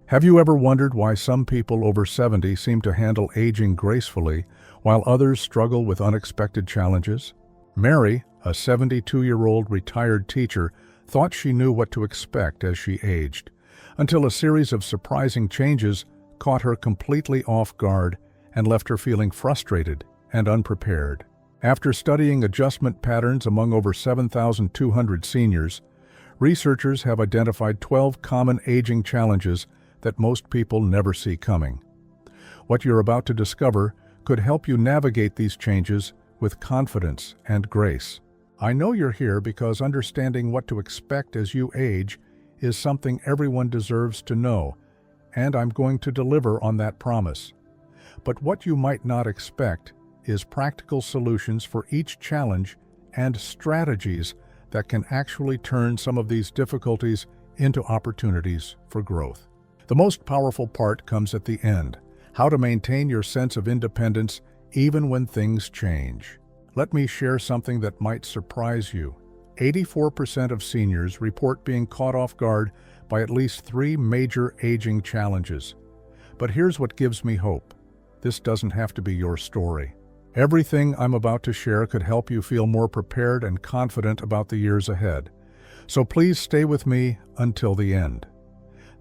Have you ever wondered why some people over 70 seem to handle aging gracefully, while others struggle with unexpected challenges? Mary, a 72-year-old retired teacher, thought she knew what to expect as she aged, until a series of surprising changes caught her completely off guard and left her feeling frustrated and unprepared. After studying adjustment patterns among over 7,200 seniors, researchers have identified 12 common aging challenges that most people never see coming. What you're about to discover could help you navigate these changes with confidence and grace. I know you're here because understanding what to expect as you age is something everyone deserves to know, and I'm going to deliver on that promise. But what you might not expect is practical solutions for each challenge and strategies that can actually turn some of these difficulties into opportunities for growth. The most powerful part comes at the end: how to maintain your sense of independence even when things change. Let me share something that might surprise you. 84% of seniors report being caught off guard by at least 3 major aging challenges. But here's what gives me hope. This doesn't have to be your story. Everything I'm about to share could help you feel more prepared and confident about the years ahead. So please stay with me until the end.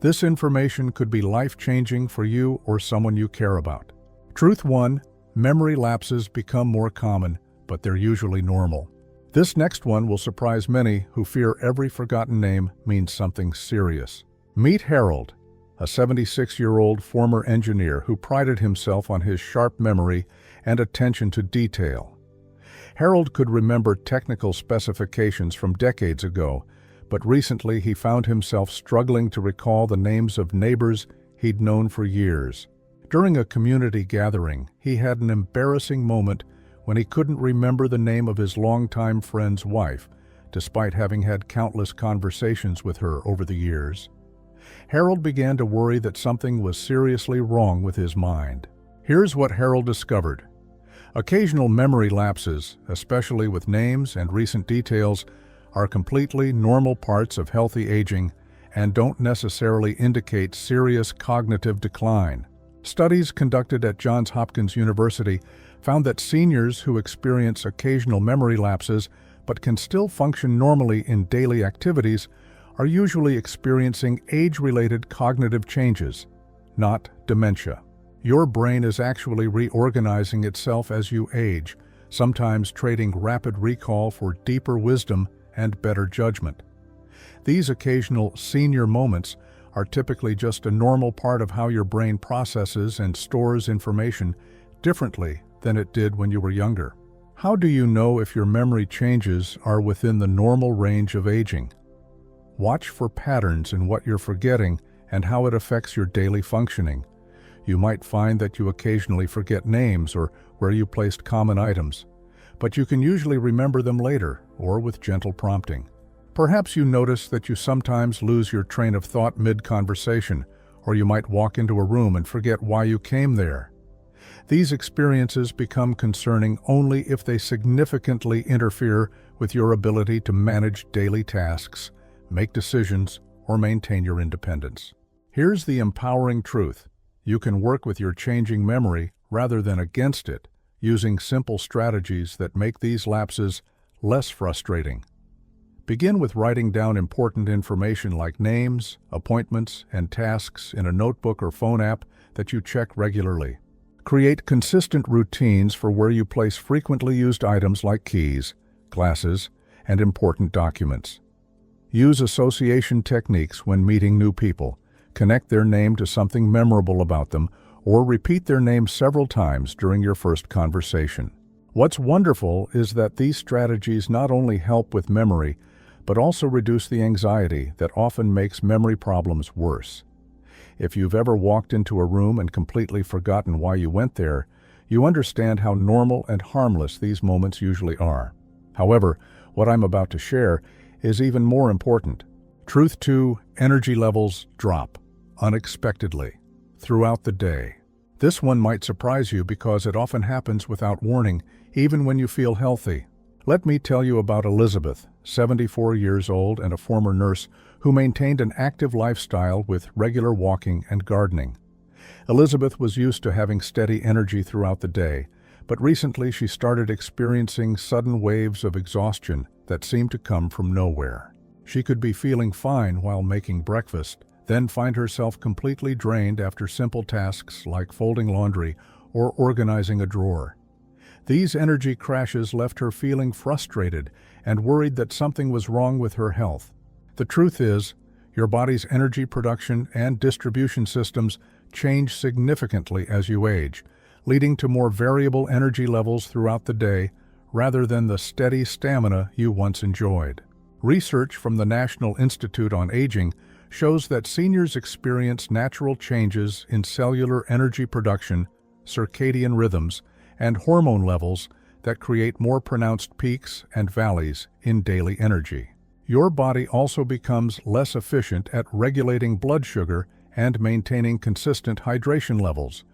This information could be life-changing for you or someone you care about. Truth 1: memory lapses become more common, but they're usually normal. This next one will surprise many who fear every forgotten name means something serious. Meet Harold, a 76-year-old former engineer who prided himself on his sharp memory and attention to detail. Harold could remember technical specifications from decades ago, but recently he found himself struggling to recall the names of neighbors he'd known for years. During a community gathering, he had an embarrassing moment when he couldn't remember the name of his longtime friend's wife, despite having had countless conversations with her over the years. Harold began to worry that something was seriously wrong with his mind. Here's what Harold discovered. Occasional memory lapses, especially with names and recent details, are completely normal parts of healthy aging and don't necessarily indicate serious cognitive decline. Studies conducted at Johns Hopkins University found that seniors who experience occasional memory lapses but can still function normally in daily activities are usually experiencing age-related cognitive changes, not dementia. Your brain is actually reorganizing itself as you age, sometimes trading rapid recall for deeper wisdom and better judgment. These occasional senior moments are typically just a normal part of how your brain processes and stores information differently than it did when you were younger. How do you know if your memory changes are within the normal range of aging? Watch for patterns in what you're forgetting and how it affects your daily functioning. You might find that you occasionally forget names or where you placed common items, but you can usually remember them later or with gentle prompting. Perhaps you notice that you sometimes lose your train of thought mid-conversation, or you might walk into a room and forget why you came there. These experiences become concerning only if they significantly interfere with your ability to manage daily tasks, make decisions, or maintain your independence. Here's the empowering truth. You can work with your changing memory rather than against it, using simple strategies that make these lapses less frustrating. Begin with writing down important information like names, appointments, and tasks in a notebook or phone app that you check regularly. Create consistent routines for where you place frequently used items like keys, glasses, and important documents. Use association techniques when meeting new people. Connect their name to something memorable about them, or repeat their name several times during your first conversation. What's wonderful is that these strategies not only help with memory, but also reduce the anxiety that often makes memory problems worse. If you've ever walked into a room and completely forgotten why you went there, you understand how normal and harmless these moments usually are. However, what I'm about to share is even more important. Truth 2: energy levels drop unexpectedly throughout the day. This one might surprise you because it often happens without warning, even when you feel healthy. Let me tell you about Elizabeth, 74 years old and a former nurse who maintained an active lifestyle with regular walking and gardening. Elizabeth was used to having steady energy throughout the day, but recently she started experiencing sudden waves of exhaustion that seemed to come from nowhere. She could be feeling fine while making breakfast, then find herself completely drained after simple tasks like folding laundry or organizing a drawer. These energy crashes left her feeling frustrated and worried that something was wrong with her health. The truth is, your body's energy production and distribution systems change significantly as you age, leading to more variable energy levels throughout the day rather than the steady stamina you once enjoyed. Research from the National Institute on Aging shows that seniors experience natural changes in cellular energy production, circadian rhythms, and hormone levels that create more pronounced peaks and valleys in daily energy. Your body also becomes less efficient at regulating blood sugar and maintaining consistent hydration levels,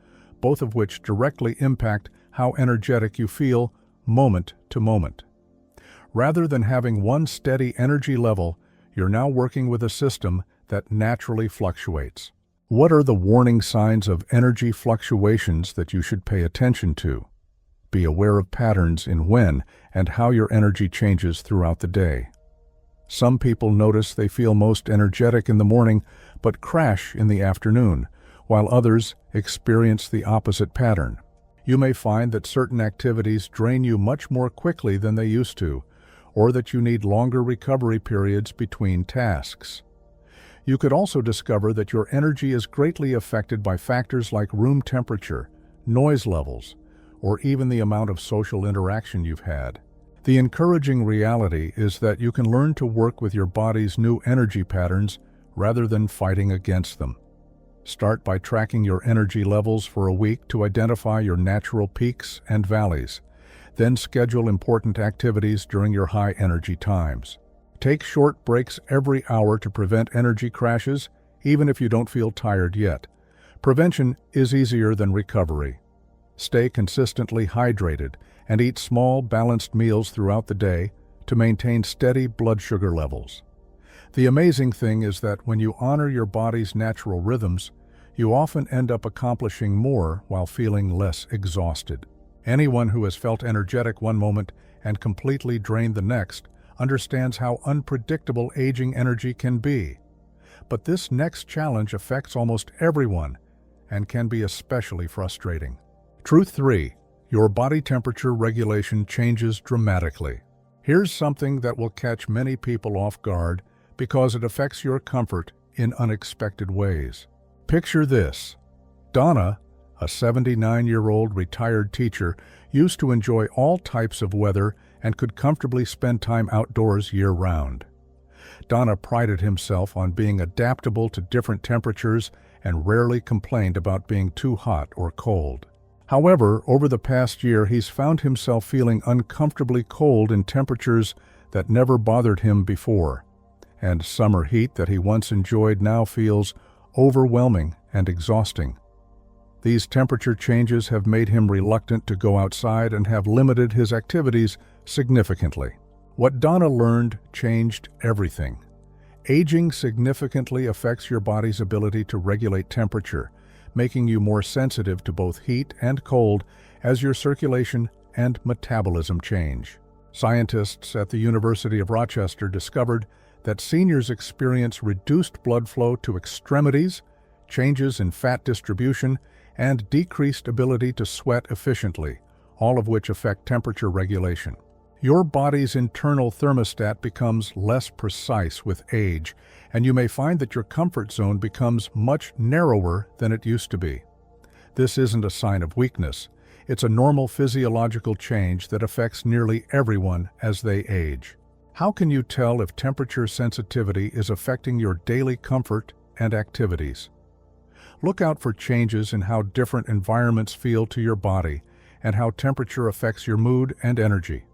both of which directly impact how energetic you feel moment to moment. Rather than having one steady energy level, you're now working with a system that naturally fluctuates. What are the warning signs of energy fluctuations that you should pay attention to? Be aware of patterns in when and how your energy changes throughout the day. Some people notice they feel most energetic in the morning but crash in the afternoon, while others experience the opposite pattern. You may find that certain activities drain you much more quickly than they used to, or that you need longer recovery periods between tasks. You could also discover that your energy is greatly affected by factors like room temperature, noise levels, or even the amount of social interaction you've had. The encouraging reality is that you can learn to work with your body's new energy patterns rather than fighting against them. Start by tracking your energy levels for a week to identify your natural peaks and valleys. Then schedule important activities during your high energy times. Take short breaks every hour to prevent energy crashes, even if you don't feel tired yet. Prevention is easier than recovery. Stay consistently hydrated and eat small, balanced meals throughout the day to maintain steady blood sugar levels. The amazing thing is that when you honor your body's natural rhythms, you often end up accomplishing more while feeling less exhausted. Anyone who has felt energetic one moment and completely drained the next understands how unpredictable aging energy can be. But this next challenge affects almost everyone and can be especially frustrating. Truth 3. Your body temperature regulation changes dramatically. Here's something that will catch many people off guard because it affects your comfort in unexpected ways. Picture this. Donna, a 79-year-old retired teacher, used to enjoy all types of weather and could comfortably spend time outdoors year-round. Donna prided himself on being adaptable to different temperatures and rarely complained about being too hot or cold. However, over the past year, he's found himself feeling uncomfortably cold in temperatures that never bothered him before, and summer heat that he once enjoyed now feels overwhelming and exhausting. These temperature changes have made him reluctant to go outside and have limited his activities significantly. What Donna learned changed everything. Aging significantly affects your body's ability to regulate temperature, making you more sensitive to both heat and cold as your circulation and metabolism change. Scientists at the University of Rochester discovered that seniors experience reduced blood flow to extremities, changes in fat distribution, and decreased ability to sweat efficiently, all of which affect temperature regulation. Your body's internal thermostat becomes less precise with age, and you may find that your comfort zone becomes much narrower than it used to be. This isn't a sign of weakness. It's a normal physiological change that affects nearly everyone as they age. How can you tell if temperature sensitivity is affecting your daily comfort and activities? Look out for changes in how different environments feel to your body and how temperature affects your mood and energy.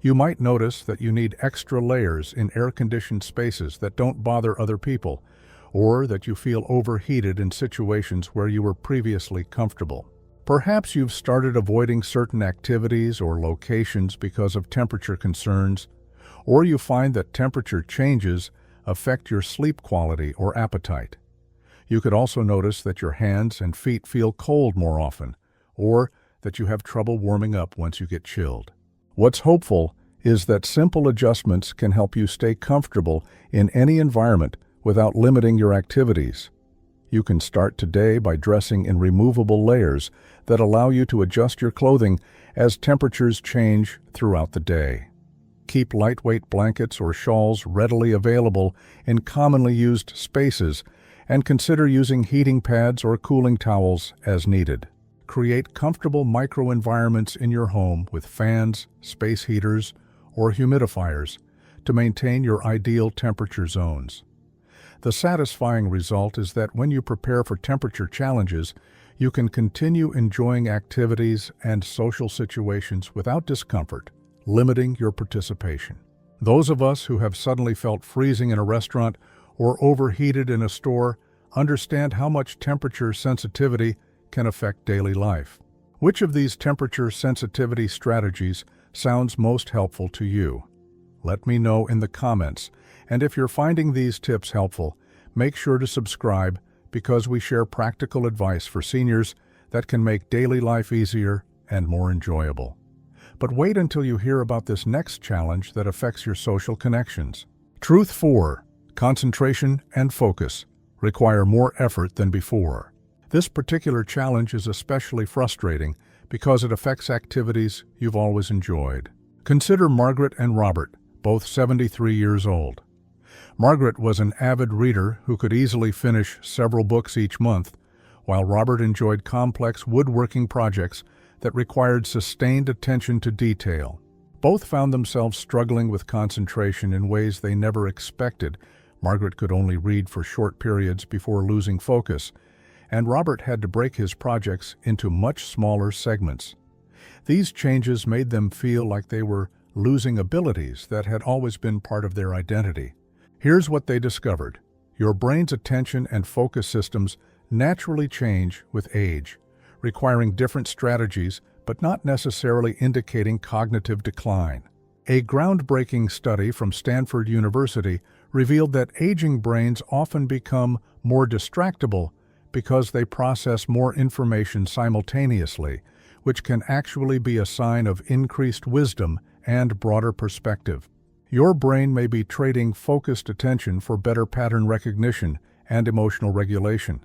You might notice that you need extra layers in air-conditioned spaces that don't bother other people, or that you feel overheated in situations where you were previously comfortable. Perhaps you've started avoiding certain activities or locations because of temperature concerns, or you find that temperature changes affect your sleep quality or appetite. You could also notice that your hands and feet feel cold more often, or that you have trouble warming up once you get chilled. What's hopeful is that simple adjustments can help you stay comfortable in any environment without limiting your activities. You can start today by dressing in removable layers that allow you to adjust your clothing as temperatures change throughout the day. Keep lightweight blankets or shawls readily available in commonly used spaces, and consider using heating pads or cooling towels as needed. Create comfortable microenvironments in your home with fans, space heaters, or humidifiers to maintain your ideal temperature zones. The satisfying result is that when you prepare for temperature challenges, you can continue enjoying activities and social situations without discomfort, limiting your participation. Those of us who have suddenly felt freezing in a restaurant or overheated in a store understand how much temperature sensitivity can affect daily life. Which of these temperature sensitivity strategies sounds most helpful to you? Let me know in the comments, and if you're finding these tips helpful, make sure to subscribe because we share practical advice for seniors that can make daily life easier and more enjoyable. But wait until you hear about this next challenge that affects your social connections. Truth 4. Concentration and focus require more effort than before. This particular challenge is especially frustrating because it affects activities you've always enjoyed. Consider Margaret and Robert, both 73 years old. Margaret was an avid reader who could easily finish several books each month, while Robert enjoyed complex woodworking projects that required sustained attention to detail. Both found themselves struggling with concentration in ways they never expected. Margaret could only read for short periods before losing focus, and Robert had to break his projects into much smaller segments. These changes made them feel like they were losing abilities that had always been part of their identity. Here's what they discovered. Your brain's attention and focus systems naturally change with age, requiring different strategies but not necessarily indicating cognitive decline. A groundbreaking study from Stanford University revealed that aging brains often become more distractible because they process more information simultaneously, which can actually be a sign of increased wisdom and broader perspective. Your brain may be trading focused attention for better pattern recognition and emotional regulation.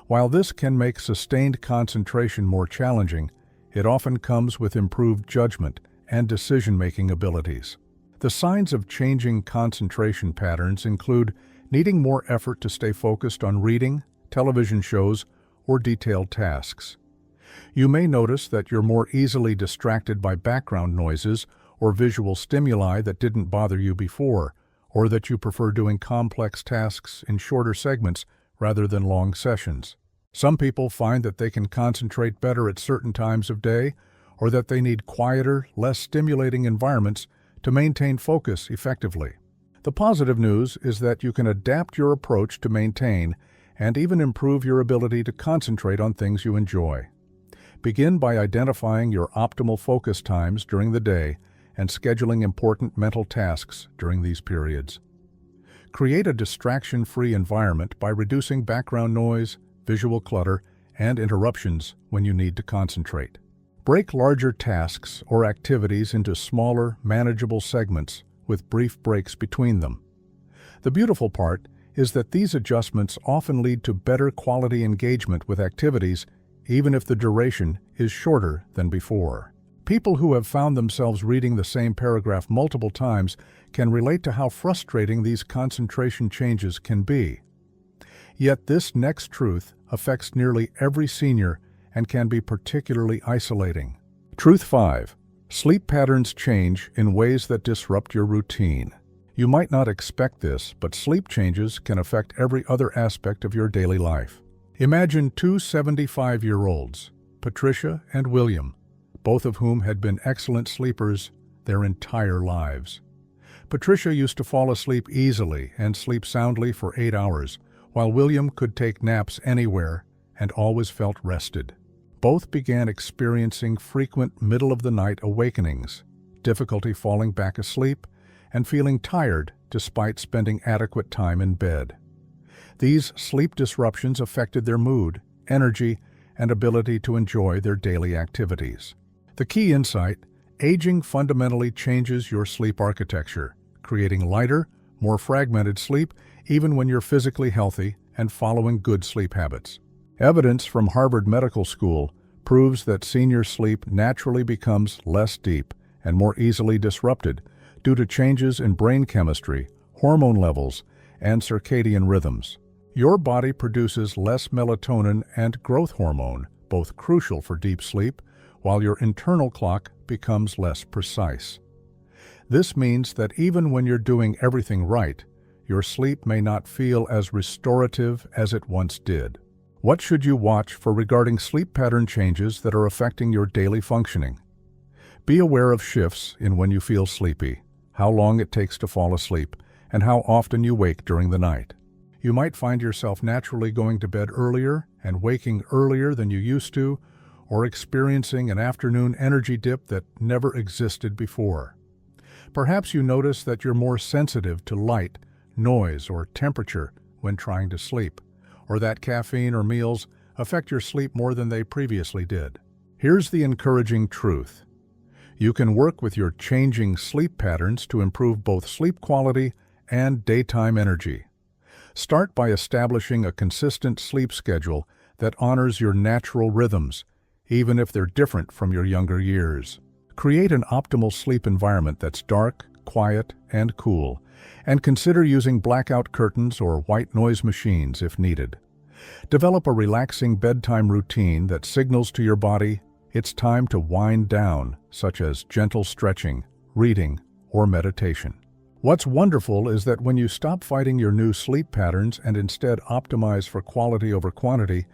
While this can make sustained concentration more challenging, it often comes with improved judgment and decision-making abilities. The signs of changing concentration patterns include needing more effort to stay focused on reading, television shows, or detailed tasks. You may notice that you're more easily distracted by background noises or visual stimuli that didn't bother you before, or that you prefer doing complex tasks in shorter segments rather than long sessions. Some people find that they can concentrate better at certain times of day, or that they need quieter, less stimulating environments to maintain focus effectively. The positive news is that you can adapt your approach to maintain and even improve your ability to concentrate on things you enjoy. Begin by identifying your optimal focus times during the day and scheduling important mental tasks during these periods. Create a distraction-free environment by reducing background noise, visual clutter, and interruptions when you need to concentrate. Break larger tasks or activities into smaller, manageable segments with brief breaks between them. The beautiful part is that these adjustments often lead to better quality engagement with activities, even if the duration is shorter than before. People who have found themselves reading the same paragraph multiple times can relate to how frustrating these concentration changes can be. Yet this next truth affects nearly every senior and can be particularly isolating. Truth 5. Sleep patterns change in ways that disrupt your routine. You might not expect this, but sleep changes can affect every other aspect of your daily life. Imagine two 75-year-olds, Patricia and William, both of whom had been excellent sleepers their entire lives. Patricia used to fall asleep easily and sleep soundly for 8 hours, while William could take naps anywhere and always felt rested. Both began experiencing frequent middle-of-the-night awakenings, difficulty falling back asleep, and feeling tired despite spending adequate time in bed. These sleep disruptions affected their mood, energy, and ability to enjoy their daily activities. The key insight: aging fundamentally changes your sleep architecture, creating lighter, more fragmented sleep even when you're physically healthy and following good sleep habits. Evidence from Harvard Medical School proves that senior sleep naturally becomes less deep and more easily disrupted due to changes in brain chemistry, hormone levels, and circadian rhythms. Your body produces less melatonin and growth hormone, both crucial for deep sleep, while your internal clock becomes less precise. This means that even when you're doing everything right, your sleep may not feel as restorative as it once did. What should you watch for regarding sleep pattern changes that are affecting your daily functioning? Be aware of shifts in when you feel sleepy, how long it takes to fall asleep, and how often you wake during the night. You might find yourself naturally going to bed earlier and waking earlier than you used to, or experiencing an afternoon energy dip that never existed before. Perhaps you notice that you're more sensitive to light, noise, or temperature when trying to sleep, or that caffeine or meals affect your sleep more than they previously did. Here's the encouraging truth: you can work with your changing sleep patterns to improve both sleep quality and daytime energy. Start by establishing a consistent sleep schedule that honors your natural rhythms, even if they're different from your younger years. Create an optimal sleep environment that's dark, quiet, and cool, and consider using blackout curtains or white noise machines if needed. Develop a relaxing bedtime routine that signals to your body it's time to wind down, such as gentle stretching, reading, or meditation. What's wonderful is that when you stop fighting your new sleep patterns and instead optimize for quality over quantity,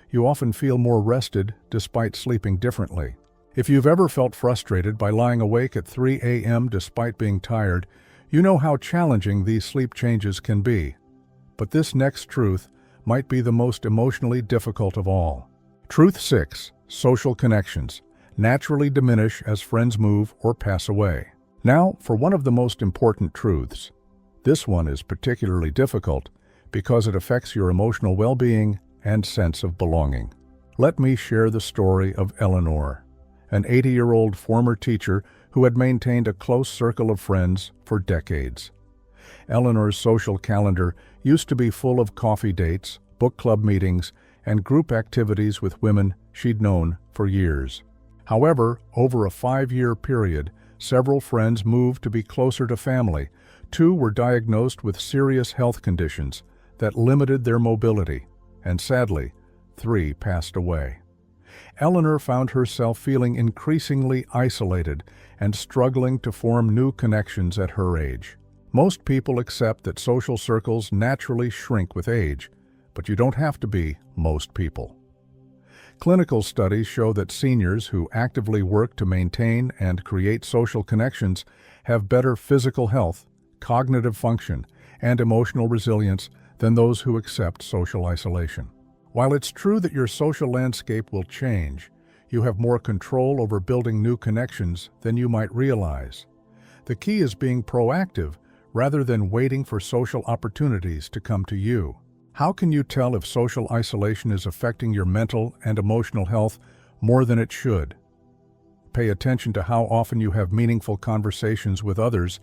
you often feel more rested despite sleeping differently. If you've ever felt frustrated by lying awake at 3 a.m. despite being tired, you know how challenging these sleep changes can be. But this next truth might be the most emotionally difficult of all. Truth 6. Social connections naturally diminish as friends move or pass away. Now, for one of the most important truths. This one is particularly difficult because it affects your emotional well-being and sense of belonging. Let me share the story of Eleanor, an 80-year-old former teacher who had maintained a close circle of friends for decades. Eleanor's social calendar used to be full of coffee dates, book club meetings, and group activities with women she'd known for years. However, over a 5-year period, several friends moved to be closer to family. 2 were diagnosed with serious health conditions that limited their mobility, and sadly, 3 passed away. Eleanor found herself feeling increasingly isolated and struggling to form new connections at her age. Most people accept that social circles naturally shrink with age, but you don't have to be most people. Clinical studies show that seniors who actively work to maintain and create social connections have better physical health, cognitive function, and emotional resilience than those who accept social isolation. While it's true that your social landscape will change, you have more control over building new connections than you might realize. The key is being proactive rather than waiting for social opportunities to come to you. How can you tell if social isolation is affecting your mental and emotional health more than it should? Pay attention to how often you have meaningful conversations with others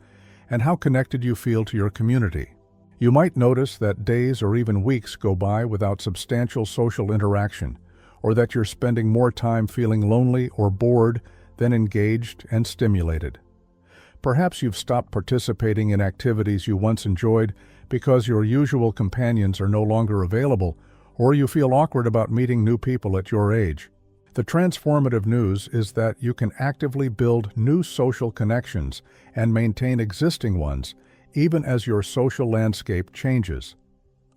and how connected you feel to your community. You might notice that days or even weeks go by without substantial social interaction, or that you're spending more time feeling lonely or bored than engaged and stimulated. Perhaps you've stopped participating in activities you once enjoyed because your usual companions are no longer available, or you feel awkward about meeting new people at your age. The transformative news is that you can actively build new social connections and maintain existing ones, even as your social landscape changes.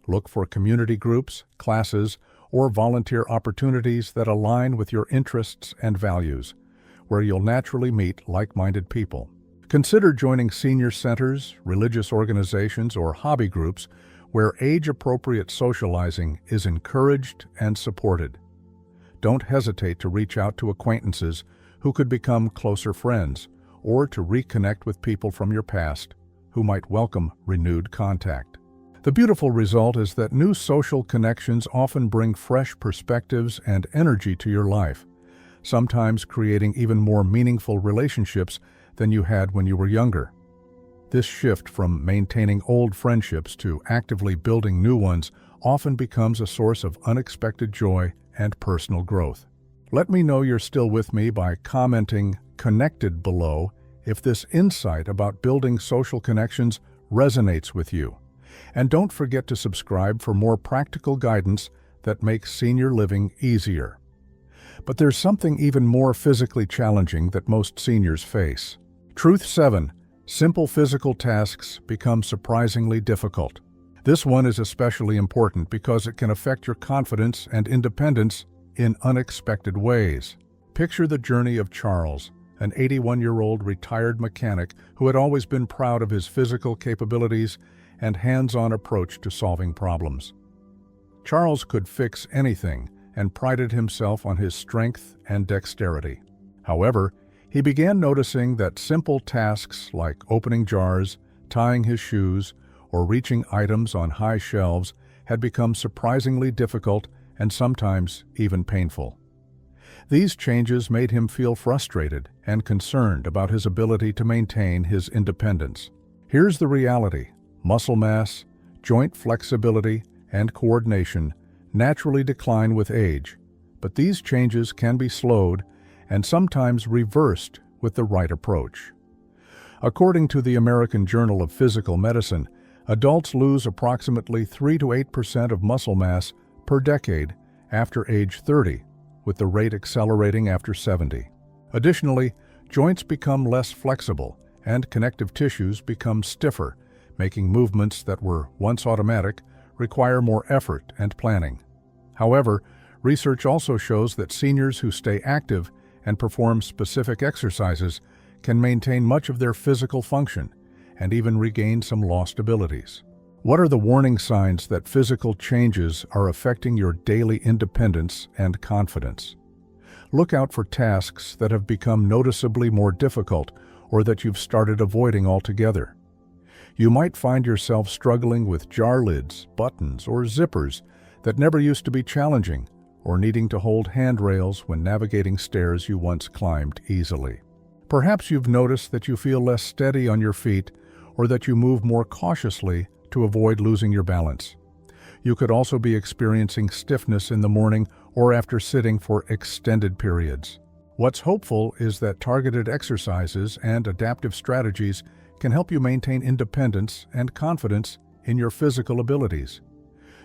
Look for community groups, classes, or volunteer opportunities that align with your interests and values, where you'll naturally meet like-minded people. Consider joining senior centers, religious organizations, or hobby groups where age-appropriate socializing is encouraged and supported. Don't hesitate to reach out to acquaintances who could become closer friends, or to reconnect with people from your past who might welcome renewed contact. The beautiful result is that new social connections often bring fresh perspectives and energy to your life, sometimes creating even more meaningful relationships than you had when you were younger. This shift from maintaining old friendships to actively building new ones often becomes a source of unexpected joy and personal growth. Let me know you're still with me by commenting "connected" below if this insight about building social connections resonates with you. And don't forget to subscribe for more practical guidance that makes senior living easier. But there's something even more physically challenging that most seniors face. Truth 7. Simple physical tasks become surprisingly difficult. This one is especially important because it can affect your confidence and independence in unexpected ways. Picture the journey of Charles, an 81-year-old retired mechanic who had always been proud of his physical capabilities and hands-on approach to solving problems. Charles could fix anything and prided himself on his strength and dexterity. However, he began noticing that simple tasks like opening jars, tying his shoes, or reaching items on high shelves had become surprisingly difficult and sometimes even painful. These changes made him feel frustrated and concerned about his ability to maintain his independence. Here's the reality: muscle mass, joint flexibility, and coordination naturally decline with age, but these changes can be slowed and sometimes reversed with the right approach. According to the American Journal of Physical Medicine, adults lose approximately 3 to 8% of muscle mass per decade after age 30, with the rate accelerating after 70. Additionally, joints become less flexible and connective tissues become stiffer, making movements that were once automatic require more effort and planning. However, research also shows that seniors who stay active and perform specific exercises can maintain much of their physical function and even regain some lost abilities. What are the warning signs that physical changes are affecting your daily independence and confidence? Look out for tasks that have become noticeably more difficult or that you've started avoiding altogether. You might find yourself struggling with jar lids, buttons, or zippers that never used to be challenging, or needing to hold handrails when navigating stairs you once climbed easily. Perhaps you've noticed that you feel less steady on your feet or that you move more cautiously to avoid losing your balance. You could also be experiencing stiffness in the morning or after sitting for extended periods. What's hopeful is that targeted exercises and adaptive strategies can help you maintain independence and confidence in your physical abilities.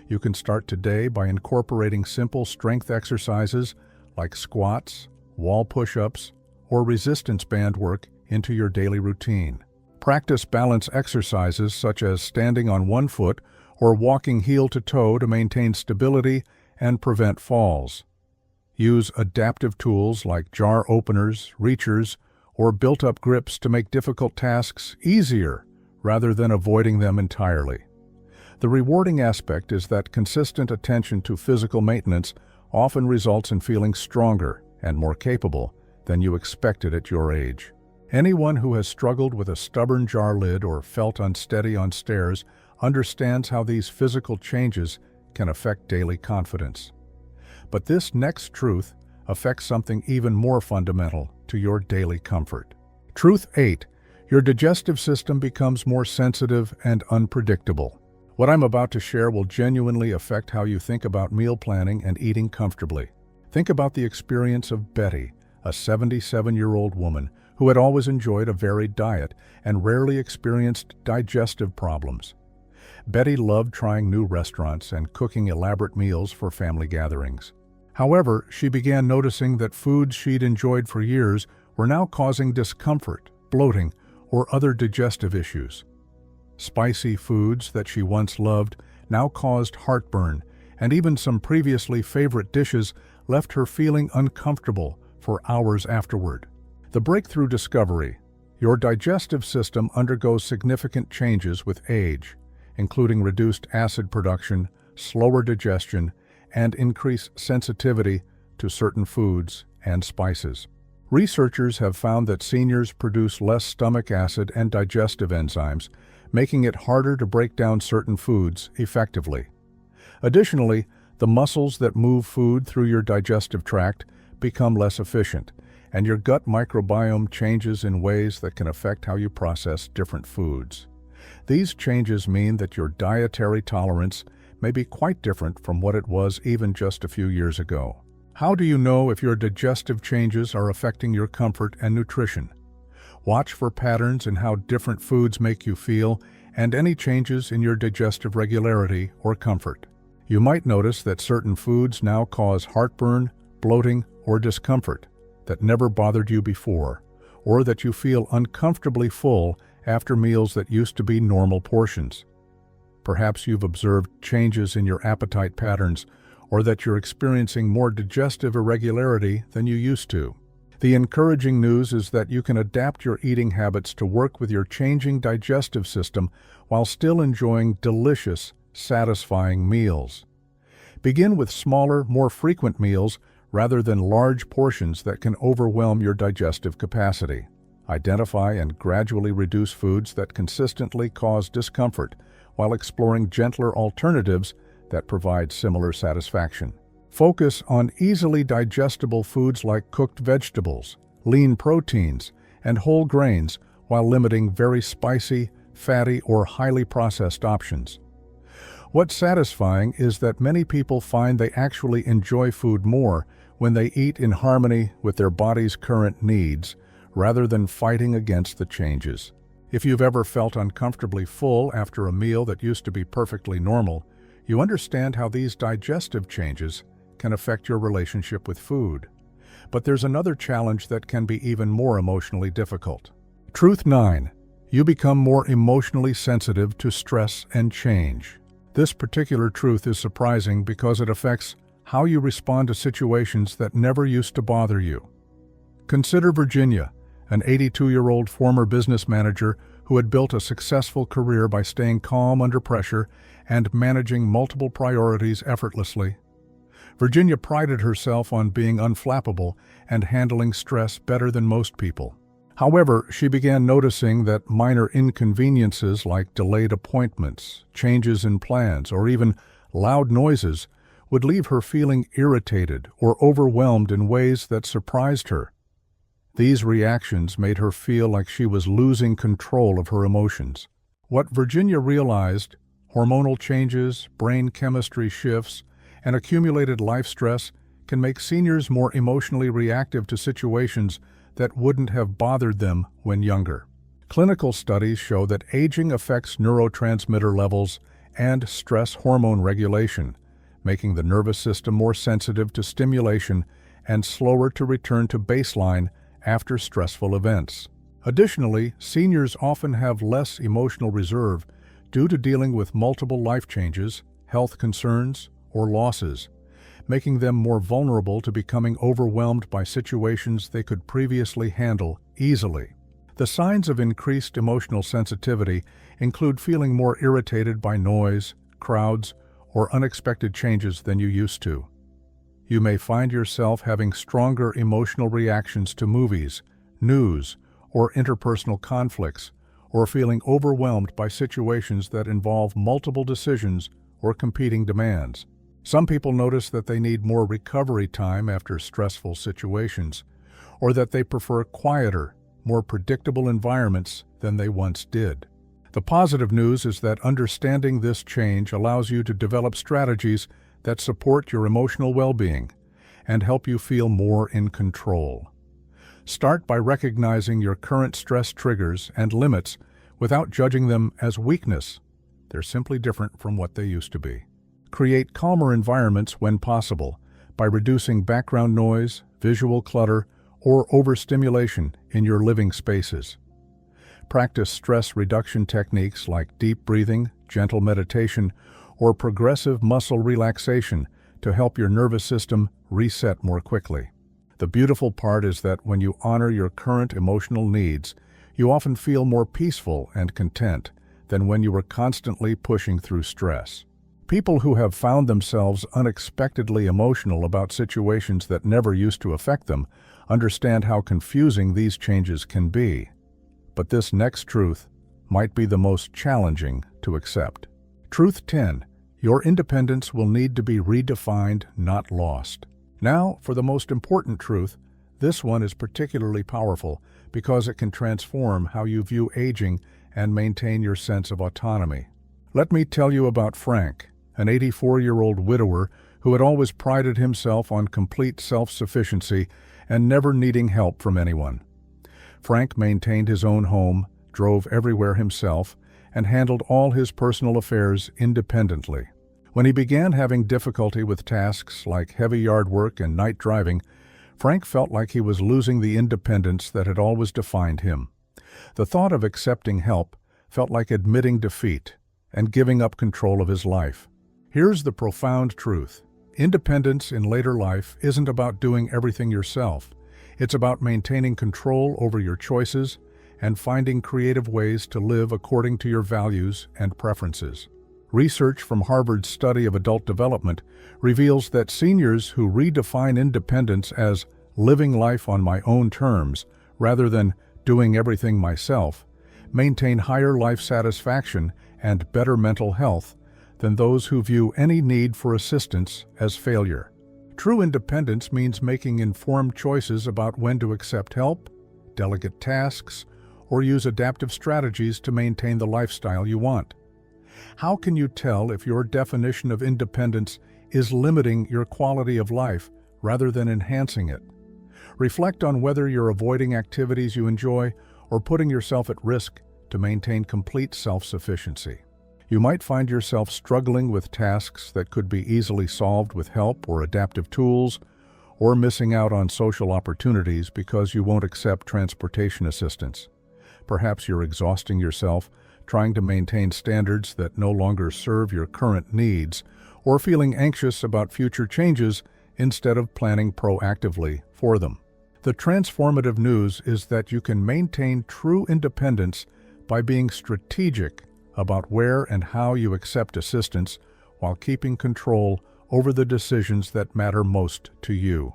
You can start today by incorporating simple strength exercises like squats, wall push-ups, or resistance band work into your daily routine. Practice balance exercises such as standing on one foot or walking heel to toe to maintain stability and prevent falls. Use adaptive tools like jar openers, reachers, or built-up grips to make difficult tasks easier rather than avoiding them entirely. The rewarding aspect is that consistent attention to physical maintenance often results in feeling stronger and more capable than you expected at your age. Anyone who has struggled with a stubborn jar lid or felt unsteady on stairs understands how these physical changes can affect daily confidence. But this next truth affects something even more fundamental to your daily comfort. Truth 8. Your digestive system becomes more sensitive and unpredictable. What I'm about to share will genuinely affect how you think about meal planning and eating comfortably. Think about the experience of Betty, a 77-year-old woman who had always enjoyed a varied diet and rarely experienced digestive problems. Betty loved trying new restaurants and cooking elaborate meals for family gatherings. However, she began noticing that foods she'd enjoyed for years were now causing discomfort, bloating, or other digestive issues. Spicy foods that she once loved now caused heartburn, and even some previously favorite dishes left her feeling uncomfortable for hours afterward. The breakthrough discovery: your digestive system undergoes significant changes with age, including reduced acid production, slower digestion, and increased sensitivity to certain foods and spices. Researchers have found that seniors produce less stomach acid and digestive enzymes, making it harder to break down certain foods effectively. Additionally, the muscles that move food through your digestive tract become less efficient, and your gut microbiome changes in ways that can affect how you process different foods. These changes mean that your dietary tolerance may be quite different from what it was even just a few years ago. How do you know if your digestive changes are affecting your comfort and nutrition? Watch for patterns in how different foods make you feel and any changes in your digestive regularity or comfort. You might notice that certain foods now cause heartburn, bloating, or discomfort that never bothered you before, or that you feel uncomfortably full after meals that used to be normal portions. Perhaps you've observed changes in your appetite patterns, or that you're experiencing more digestive irregularity than you used to. The encouraging news is that you can adapt your eating habits to work with your changing digestive system while still enjoying delicious, satisfying meals. Begin with smaller, more frequent meals rather than large portions that can overwhelm your digestive capacity. Identify and gradually reduce foods that consistently cause discomfort while exploring gentler alternatives that provide similar satisfaction. Focus on easily digestible foods like cooked vegetables, lean proteins, and whole grains while limiting very spicy, fatty, or highly processed options. What's satisfying is that many people find they actually enjoy food more when they eat in harmony with their body's current needs, rather than fighting against the changes. If you've ever felt uncomfortably full after a meal that used to be perfectly normal, you understand how these digestive changes can affect your relationship with food. But there's another challenge that can be even more emotionally difficult. Truth 9. You become more emotionally sensitive to stress and change. This particular truth is surprising because it affects how you respond to situations that never used to bother you. Consider Virginia, an 82-year-old former business manager who had built a successful career by staying calm under pressure and managing multiple priorities effortlessly. Virginia prided herself on being unflappable and handling stress better than most people. However, she began noticing that minor inconveniences like delayed appointments, changes in plans, or even loud noises would leave her feeling irritated or overwhelmed in ways that surprised her. These reactions made her feel like she was losing control of her emotions. What Virginia realized, hormonal changes, brain chemistry shifts, and accumulated life stress can make seniors more emotionally reactive to situations that wouldn't have bothered them when younger. Clinical studies show that aging affects neurotransmitter levels and stress hormone regulation, making the nervous system more sensitive to stimulation and slower to return to baseline after stressful events. Additionally, seniors often have less emotional reserve due to dealing with multiple life changes, health concerns, or losses, making them more vulnerable to becoming overwhelmed by situations they could previously handle easily. The signs of increased emotional sensitivity include feeling more irritated by noise, crowds, or unexpected changes than you used to. You may find yourself having stronger emotional reactions to movies, news, or interpersonal conflicts, or feeling overwhelmed by situations that involve multiple decisions or competing demands. Some people notice that they need more recovery time after stressful situations, or that they prefer quieter, more predictable environments than they once did. The positive news is that understanding this change allows you to develop strategies that support your emotional well-being and help you feel more in control. Start by recognizing your current stress triggers and limits without judging them as weakness. They're simply different from what they used to be. Create calmer environments when possible by reducing background noise, visual clutter, or overstimulation in your living spaces. Practice stress reduction techniques like deep breathing, gentle meditation, or progressive muscle relaxation to help your nervous system reset more quickly. The beautiful part is that when you honor your current emotional needs, you often feel more peaceful and content than when you were constantly pushing through stress. People who have found themselves unexpectedly emotional about situations that never used to affect them understand how confusing these changes can be. But this next truth might be the most challenging to accept. Truth 10. Your independence will need to be redefined, not lost. Now, for the most important truth. This one is particularly powerful because it can transform how you view aging and maintain your sense of autonomy. Let me tell you about Frank, an 84-year-old widower who had always prided himself on complete self-sufficiency and never needing help from anyone. Frank maintained his own home, drove everywhere himself, and handled all his personal affairs independently. When he began having difficulty with tasks like heavy yard work and night driving, Frank felt like he was losing the independence that had always defined him. The thought of accepting help felt like admitting defeat and giving up control of his life. Here's the profound truth. Independence in later life isn't about doing everything yourself. It's about maintaining control over your choices and finding creative ways to live according to your values and preferences. Research from Harvard's study of adult development reveals that seniors who redefine independence as living life on my own terms rather than doing everything myself maintain higher life satisfaction and better mental health than those who view any need for assistance as failure. True independence means making informed choices about when to accept help, delegate tasks, or use adaptive strategies to maintain the lifestyle you want. How can you tell if your definition of independence is limiting your quality of life rather than enhancing it? Reflect on whether you're avoiding activities you enjoy or putting yourself at risk to maintain complete self-sufficiency. You might find yourself struggling with tasks that could be easily solved with help or adaptive tools, or missing out on social opportunities because you won't accept transportation assistance. Perhaps you're exhausting yourself trying to maintain standards that no longer serve your current needs, or feeling anxious about future changes instead of planning proactively for them. The transformative news is that you can maintain true independence by being strategic about where and how you accept assistance while keeping control over the decisions that matter most to you.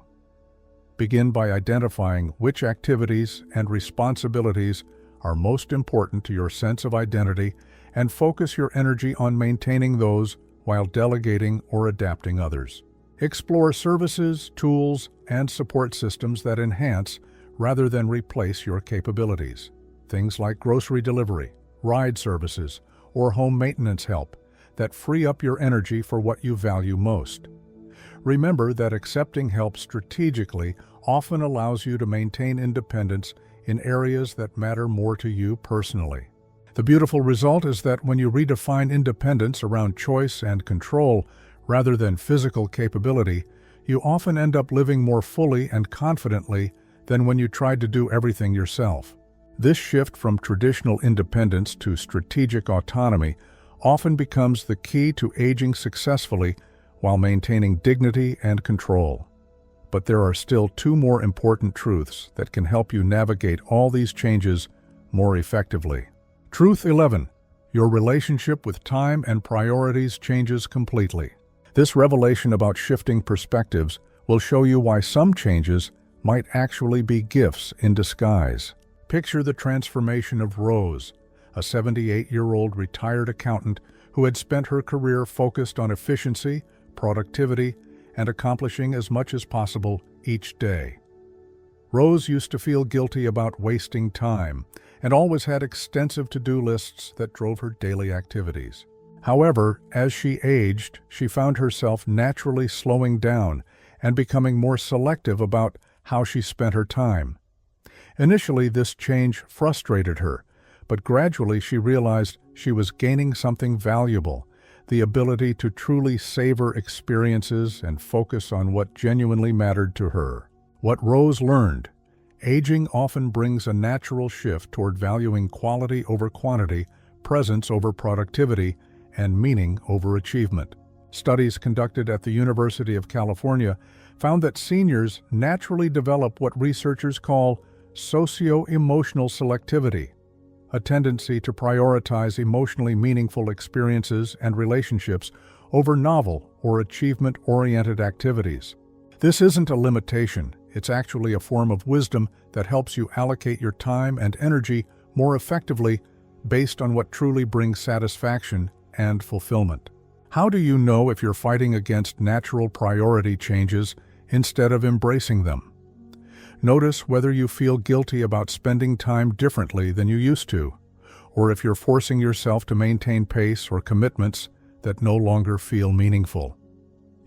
Begin by identifying which activities and responsibilities are most important to your sense of identity and focus your energy on maintaining those while delegating or adapting others. Explore services, tools, and support systems that enhance rather than replace your capabilities. Things like grocery delivery, ride services, or home maintenance help that free up your energy for what you value most. Remember that accepting help strategically often allows you to maintain independence in areas that matter more to you personally. The beautiful result is that when you redefine independence around choice and control rather than physical capability, you often end up living more fully and confidently than when you tried to do everything yourself. This shift from traditional independence to strategic autonomy often becomes the key to aging successfully while maintaining dignity and control. But there are still two more important truths that can help you navigate all these changes more effectively. Truth 11. Your relationship with time and priorities changes completely. This revelation about shifting perspectives will show you why some changes might actually be gifts in disguise. Picture the transformation of Rose, a 78-year-old retired accountant who had spent her career focused on efficiency, productivity, and accomplishing as much as possible each day. Rose used to feel guilty about wasting time and always had extensive to-do lists that drove her daily activities. However, as she aged, she found herself naturally slowing down and becoming more selective about how she spent her time. Initially, this change frustrated her, but gradually she realized she was gaining something valuable: the ability to truly savor experiences and focus on what genuinely mattered to her. What Rose learned: aging often brings a natural shift toward valuing quality over quantity, presence over productivity, and meaning over achievement. Studies conducted at the University of California found that seniors naturally develop what researchers call socio-emotional selectivity, a tendency to prioritize emotionally meaningful experiences and relationships over novel or achievement-oriented activities. This isn't a limitation, it's actually a form of wisdom that helps you allocate your time and energy more effectively based on what truly brings satisfaction and fulfillment. How do you know if you're fighting against natural priority changes instead of embracing them? Notice whether you feel guilty about spending time differently than you used to, or if you're forcing yourself to maintain pace or commitments that no longer feel meaningful.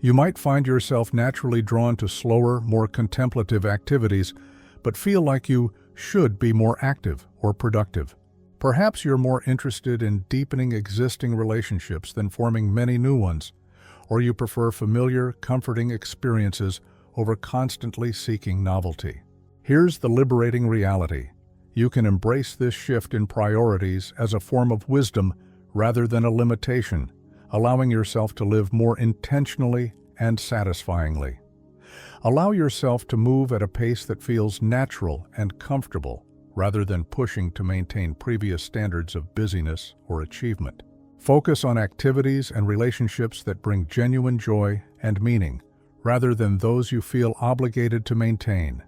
You might find yourself naturally drawn to slower, more contemplative activities, but feel like you should be more active or productive. Perhaps you're more interested in deepening existing relationships than forming many new ones, or you prefer familiar, comforting experiences over constantly seeking novelty. Here's the liberating reality. You can embrace this shift in priorities as a form of wisdom rather than a limitation, allowing yourself to live more intentionally and satisfyingly. Allow yourself to move at a pace that feels natural and comfortable, rather than pushing to maintain previous standards of busyness or achievement. Focus on activities and relationships that bring genuine joy and meaning, rather than those you feel obligated to maintain.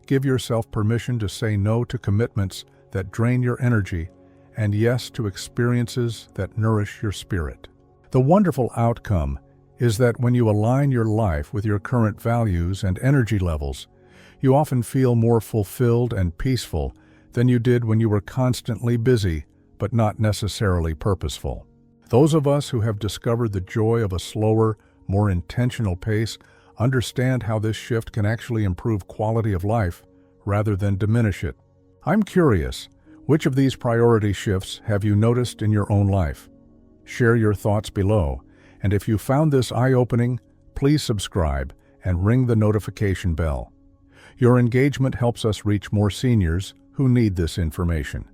Give yourself permission to say no to commitments that drain your energy and yes to experiences that nourish your spirit. The wonderful outcome is that when you align your life with your current values and energy levels, you often feel more fulfilled and peaceful than you did when you were constantly busy, but not necessarily purposeful. Those of us who have discovered the joy of a slower, more intentional pace understand how this shift can actually improve quality of life rather than diminish it. I'm curious, which of these priority shifts have you noticed in your own life? Share your thoughts below, and if you found this eye-opening, please subscribe and ring the notification bell. Your engagement helps us reach more seniors who need this information.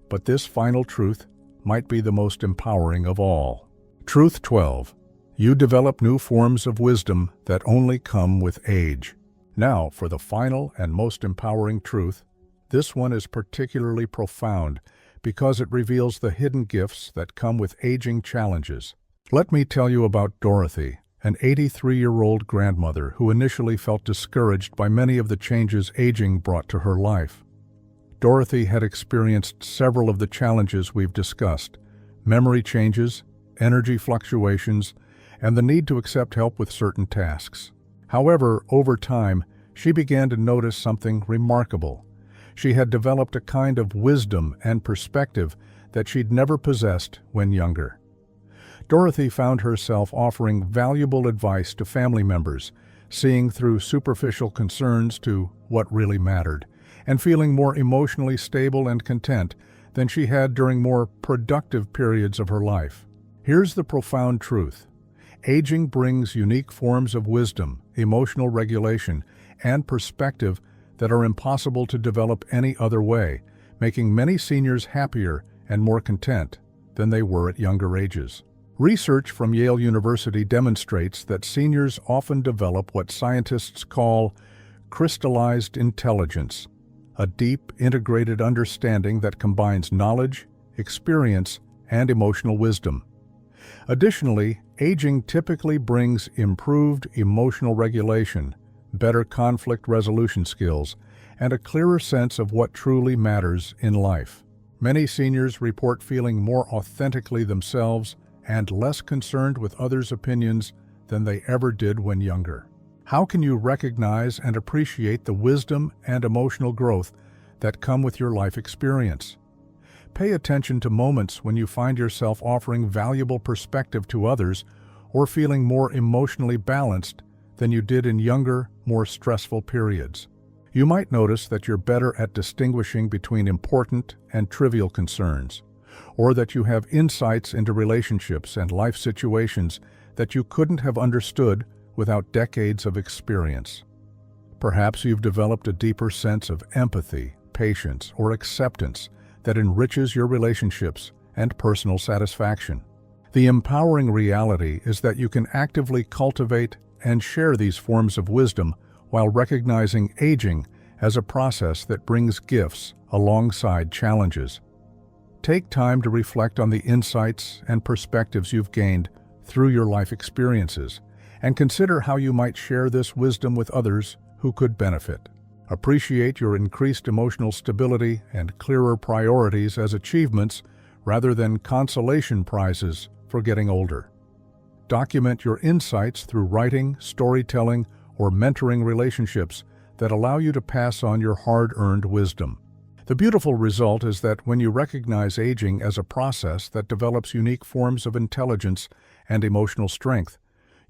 But this final truth might be the most empowering of all. Truth 12. You develop new forms of wisdom that only come with age. Now, for the final and most empowering truth. This one is particularly profound because it reveals the hidden gifts that come with aging challenges. Let me tell you about Dorothy, an 83-year-old grandmother who initially felt discouraged by many of the changes aging brought to her life. Dorothy had experienced several of the challenges we've discussed: memory changes, energy fluctuations, and the need to accept help with certain tasks. However, over time, she began to notice something remarkable. She had developed a kind of wisdom and perspective that she'd never possessed when younger. Dorothy found herself offering valuable advice to family members, seeing through superficial concerns to what really mattered, and feeling more emotionally stable and content than she had during more productive periods of her life. Here's the profound truth. Aging brings unique forms of wisdom, emotional regulation, and perspective that are impossible to develop any other way, making many seniors happier and more content than they were at younger ages. Research from Yale University demonstrates that seniors often develop what scientists call crystallized intelligence, a deep, integrated understanding that combines knowledge, experience, and emotional wisdom. Additionally, aging typically brings improved emotional regulation, better conflict resolution skills, and a clearer sense of what truly matters in life. Many seniors report feeling more authentically themselves and less concerned with others' opinions than they ever did when younger. How can you recognize and appreciate the wisdom and emotional growth that come with your life experience? Pay attention to moments when you find yourself offering valuable perspective to others or feeling more emotionally balanced than you did in younger, more stressful periods. You might notice that you're better at distinguishing between important and trivial concerns, or that you have insights into relationships and life situations that you couldn't have understood without decades of experience. Perhaps you've developed a deeper sense of empathy, patience, or acceptance that enriches your relationships and personal satisfaction. The empowering reality is that you can actively cultivate and share these forms of wisdom while recognizing aging as a process that brings gifts alongside challenges. Take time to reflect on the insights and perspectives you've gained through your life experiences, and consider how you might share this wisdom with others who could benefit. Appreciate your increased emotional stability and clearer priorities as achievements rather than consolation prizes for getting older. Document your insights through writing, storytelling, or mentoring relationships that allow you to pass on your hard-earned wisdom. The beautiful result is that when you recognize aging as a process that develops unique forms of intelligence and emotional strength,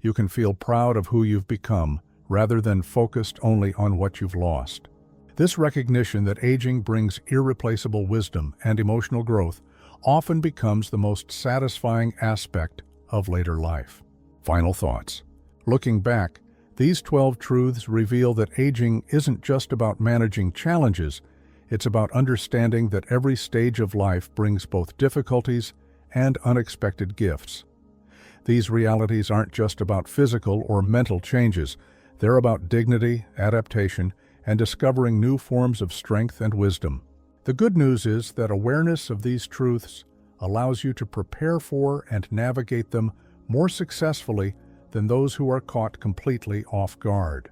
you can feel proud of who you've become rather than focused only on what you've lost. This recognition that aging brings irreplaceable wisdom and emotional growth often becomes the most satisfying aspect of later life. Final thoughts. Looking back, these 12 truths reveal that aging isn't just about managing challenges, it's about understanding that every stage of life brings both difficulties and unexpected gifts. These realities aren't just about physical or mental changes, they're about dignity, adaptation, and discovering new forms of strength and wisdom. The good news is that awareness of these truths allows you to prepare for and navigate them more successfully than those who are caught completely off guard.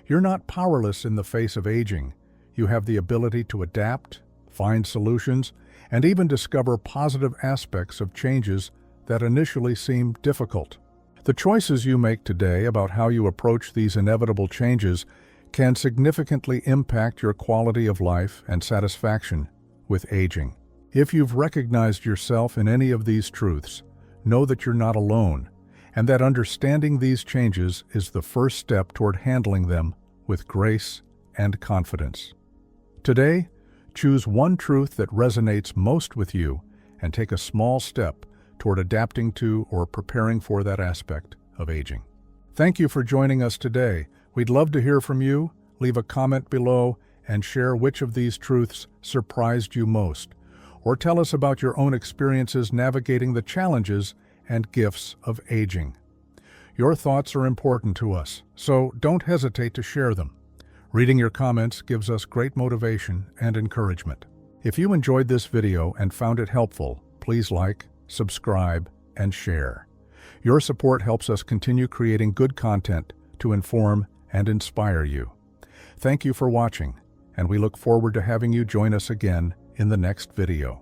You're not powerless in the face of aging. You have the ability to adapt, find solutions, and even discover positive aspects of changes that initially seem difficult. The choices you make today about how you approach these inevitable changes can significantly impact your quality of life and satisfaction with aging. If you've recognized yourself in any of these truths, know that you're not alone, and that understanding these changes is the first step toward handling them with grace and confidence. Today, choose one truth that resonates most with you and take a small step toward adapting to or preparing for that aspect of aging. Thank you for joining us today. We'd love to hear from you. Leave a comment below and share which of these truths surprised you most, or tell us about your own experiences navigating the challenges and gifts of aging. Your thoughts are important to us, so don't hesitate to share them. Reading your comments gives us great motivation and encouragement. If you enjoyed this video and found it helpful, please like, subscribe, and share. Your support helps us continue creating good content to inform and inspire you. Thank you for watching, and we look forward to having you join us again in the next video.